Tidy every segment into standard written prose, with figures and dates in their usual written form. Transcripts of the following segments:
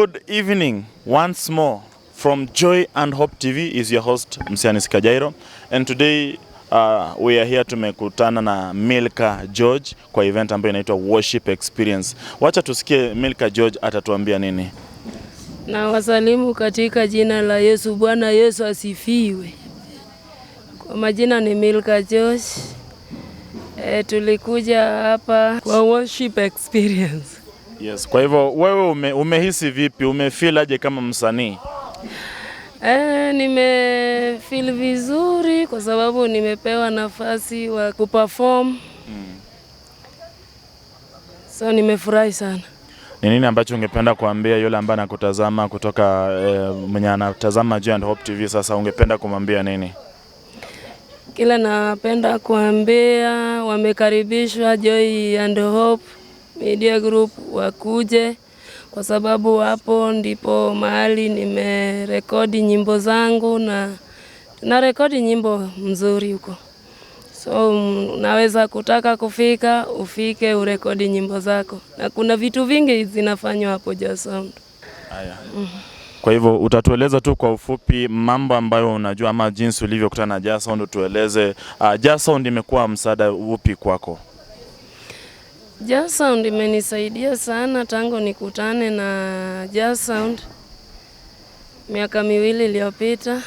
Good evening once more. From Joy and Hope TV is your host Msiani Kajairo, and today we are here tumekutana na Milka George kwa event ambayo inaitwa Worship Experience. Wacha tusikie Milka George atatuambia nini. Na wasalimu katika jina la Yesu. Bwana Yesu asifiwe. Kwa majina ni Milka George. Tulikuja hapa kwa Worship Experience. Yes, kwa hivyo wewe umehisi vipi? Umefeel aje kama msanii? Nimefeel vizuri kwa sababu nimepewa nafasi wa kuperform. So nimefurahi sana. Ni nini ambacho ungependa kuambia yule ambaye anakutazama kutoka mwenye anatazama Joy and Hope TV sasa, ungependa kumwambia nini? Kila napenda kuambia wamekaribishwa Joy and Hope Media Group wakuje, kwa sababu hapo ndipo mahali nimerekodi nyimbo zangu na tunarekodi nyimbo mzuri huko. So unaweza kutaka kufika, ufike urekodi nyimbo zako. Na kuna vitu vingi zinafanywa hapo Jazz Sound. Haya. Kwa hivyo utatueleza tu kwa ufupi mambo ambayo unajua ama jinsi ulivyokutana na Jazz Sound, tueleze Jazz Sound imekuwa msaada upi kwako? Jazz Sound imenisaidia sana tangu nikutane na Jazz Sound miaka 2 iliyopita.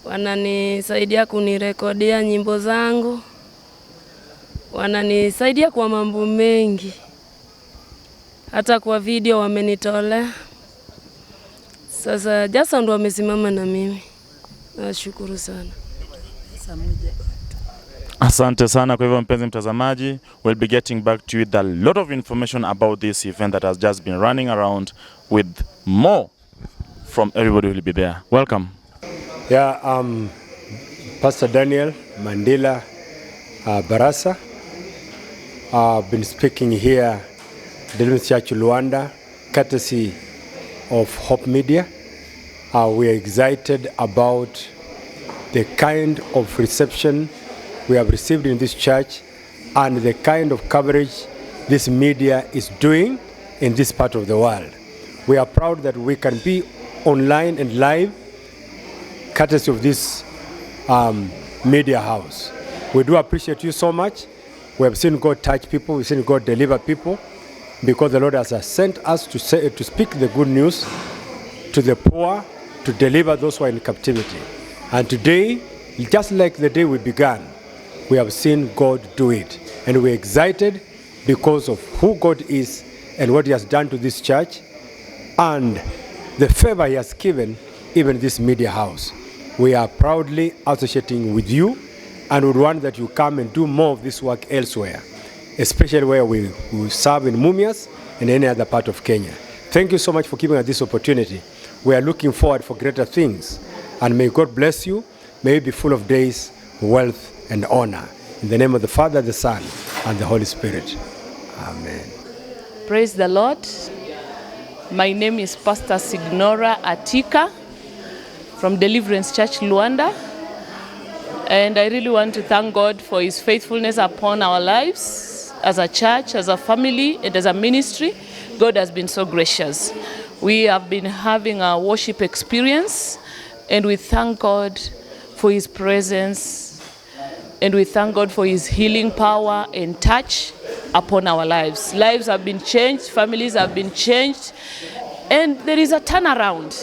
Wananisaidia kunirekodia nyimbo zangu. Wananisaidia kwa mambo mengi. Hata kwa video wamenitolea. Sasa Jazz Sound wamesimama na mimi. Nashukuru sana. Asante sana. Kwa hivyo mpenzi mtazamaji, we'll be getting back to you with a lot of information about this event that has just been running around, with more from everybody who will be there. Welcome. Yeah, Pastor Daniel Mandela Barasa. I've been speaking here at Deliverance Church Luanda, courtesy of Hope Media. We are excited about the kind of reception we have received in this church and the kind of coverage this media is doing in this part of the world. We are proud that we can be online and live courtesy of this media house. We do appreciate you so much. We have seen God touch people, we've seen God deliver people, because the Lord has sent us to speak the good news to the poor, to deliver those who are in captivity. And today, just like the day we began, we have seen God do it. And we're excited because of who God is and what He has done to this church and the favor He has given even this media house. We are proudly associating with you and would want that you come and do more of this work elsewhere, especially where we serve in Mumias and any other part of Kenya. Thank you so much for giving us this opportunity. We are looking forward for greater things, and may God bless you. May you be full of days, wealth, and honor. In the name of the Father, the Son, and the Holy Spirit. Amen. Praise the Lord. My name is Pastor Signora Atika from Deliverance Church Luanda. And I really want to thank God for His faithfulness upon our lives as a church, as a family, and as a ministry. God has been so gracious. We have been having a worship experience, and we thank God for His presence, and we thank God for His healing power and touch upon our lives. Lives have been changed, families have been changed, and there is a turnaround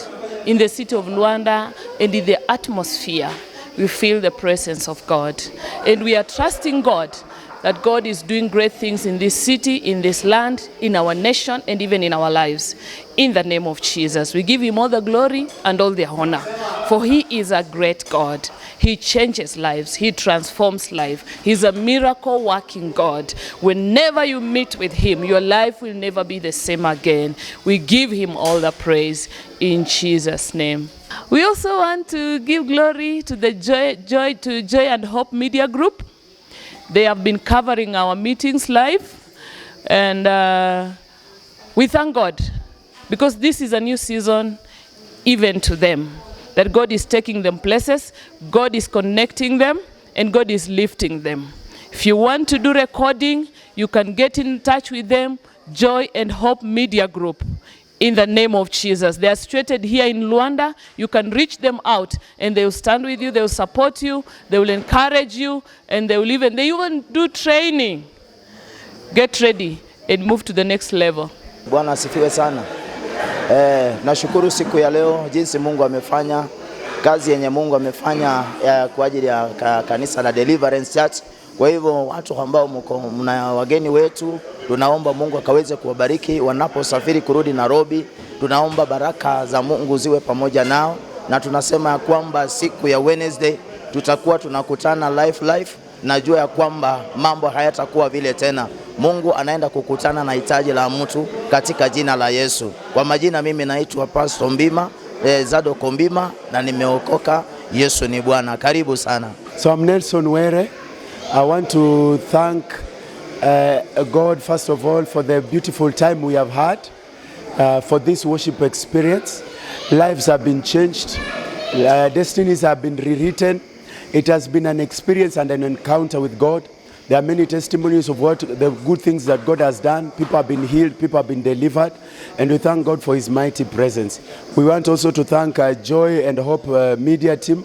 in the city of Luanda and in the atmosphere. We feel the presence of God, and we are trusting God that God is doing great things in this city, in this land, in our nation, and even in our lives. In the name of Jesus, we give Him all the glory and all the honor, for He is a great God. He changes lives. He transforms life. He's a miracle working God. Whenever you meet with Him, your life will never be the same again. We give Him all the praise in Jesus' name. We also want to give glory to the Joy and Hope Media Group. They have been covering our meetings live, and we thank God because this is a new season even to them, that God is taking them places, God is connecting them, and God is lifting them. If you want to do recording, you can get in touch with them, Joy and Hope Media Group. in the name of Jesus. They are situated here in Luanda. You can reach them out and they will stand with you, they will support you, they will encourage you, and they even do training. Get ready and move to the next level. Bwana asifiwe sana. Nashukuru siku ya leo jinsi Mungu amefanya kazi yenye Mungu amefanya kwa ajili ya kanisa la Deliverance Church. Kwa hivyo watu ambao mna wageni wetu, tunaomba Mungu akaweze kuwabariki wanaposafiri kurudi Nairobi. Tunaomba baraka za Mungu ziwe pamoja nao, na tunasema ya kwamba siku ya Wednesday tutakuwa tunakutana live. Najua ya kwamba mambo hayatakuwa vile tena. Mungu anaenda kukutana na hitaji la mtu katika jina la Yesu. Kwa majina mimi naitwa Pastor Mbima, Zado Kombima, na nimeokoka. Yesu ni Bwana. Karibu sana. So I'm Nelson Were. I want to thank God first of all for the beautiful time we have had, for this worship experience. Lives have been changed, destinies have been rewritten. It has been an experience and an encounter with God. There are many testimonies of what the good things that God has done. People have been healed, people have been delivered, and we thank God for His mighty presence. We want also to thank Joy and Hope Media team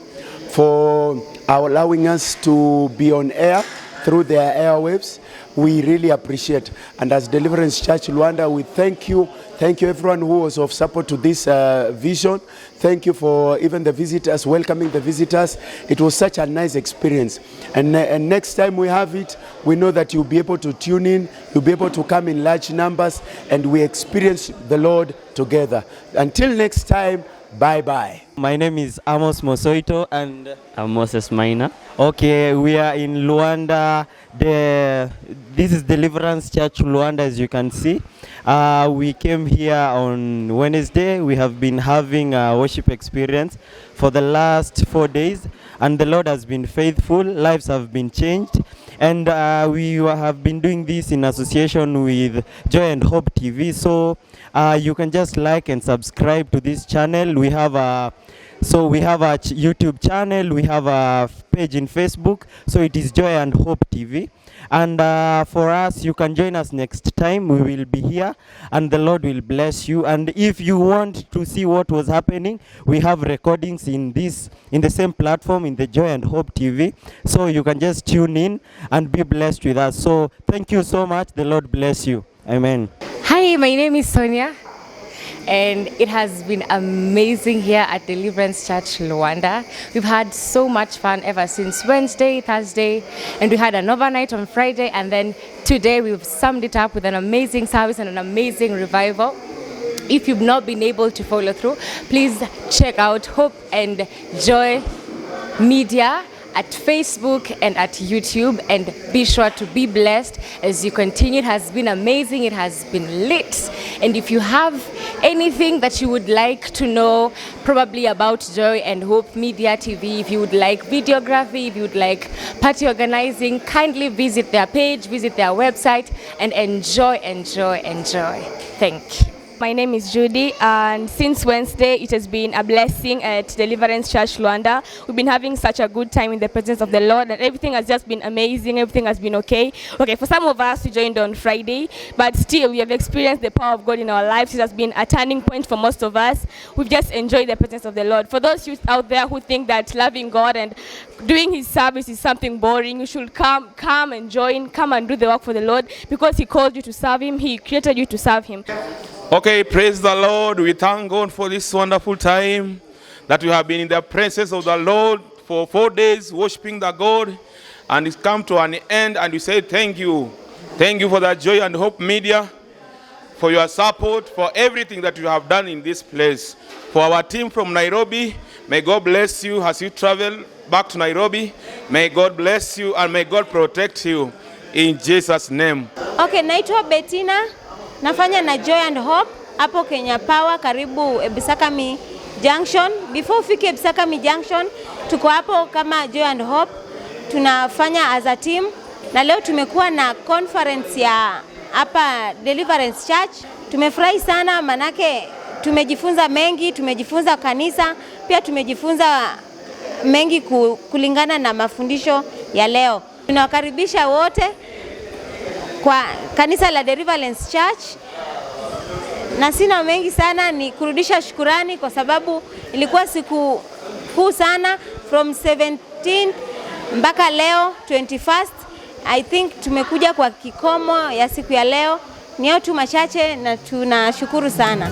for allowing us to be on air through their airwaves. We really appreciate. And as Deliverance Church Luanda, we thank you. Thank you everyone who was of support to this vision. Thank you for even the visitors, welcoming the visitors. It was such a nice experience. And next time we have it, we know that you'll be able to tune in, you'll be able to come in large numbers, and we experience the Lord together. Until next time, bye-bye. My name is Amos Mosoito and I'm Moses Maina. okay, we are in Luanda. This is Deliverance Church Luanda, as you can see. We came here on Wednesday. We have been having a worship experience for the last 4 days, and the Lord has been faithful. Lives have been changed, and we have been doing this in association with Joy and Hope TV. So you can just like and subscribe to this channel. We have a YouTube channel, we have a page in Facebook, so it is Joy and Hope TV. And for us, you can join us next time. We will be here and the Lord will bless you. And if you want to see what was happening, we have recordings in the same platform, in the Joy and Hope TV, so you can just tune in and be blessed with us. So thank you so much. The Lord bless you. Amen. Hi, my name is Sonia, and it has been amazing here at Deliverance Church Luanda. We've had so much fun ever since Wednesday, Thursday, and we had an overnight on Friday, and then today we've summed it up with an amazing service and an amazing revival. If you've not been able to follow through, please check out Hope and Joy Media at Facebook and at YouTube, and be sure to be blessed as you continue. It has been amazing, it has been lit, and if you have anything that you would like to know probably about Joy and Hope Media TV, if you would like videography, if you would like party organizing, kindly visit their page, visit their website, and enjoy. Thank you. My name is Judy, and since Wednesday it has been a blessing at Deliverance Church Luanda. We've been having such a good time in the presence of the Lord, and everything has just been amazing. Everything has been okay. For some of us, we joined on Friday, but still we have experienced the power of God in our lives. It has been a turning point for most of us. We've just enjoyed the presence of the Lord. For those youth out there who think that loving God and doing His service is something boring, you should come and join, come and do the work for the Lord, because He called you to serve Him. He created you to serve Him. Okay, praise the Lord. We thank God for this wonderful time that we have been in the presence of the Lord for 4 days, worshiping the God, and it's come to an end, and we say thank you. Thank you for the Joy and Hope Media, for your support, for everything that you have done in this place. For our team from Nairobi, may God bless you as you travel back to Nairobi. May God bless you and may God protect you in Jesus' name. Okay, naitwa Bettina. Nafanya na Joy and Hope hapo Kenya Power karibu Ebisakami Junction. Before ufike Ebisakami Junction, tuko hapo kama Joy and Hope. Tunafanya as a team. Na leo tumekuwa na conference ya hapa Deliverance Church. Tumefurahi sana manake tumejifunza mengi, tumejifunza kanisa, pia tumejifunza mengi kulingana na mafundisho ya leo. Tunawakaribisha wote kwa kanisa la Deliverance Church na sina mengi sana, ni kurudisha shukurani kwa sababu ilikuwa siku kuu sana from 17 mpaka leo 21st. I think tumekuja kwa kikomo ya siku ya leo. Ni hayo tu machache na tunashukuru sana.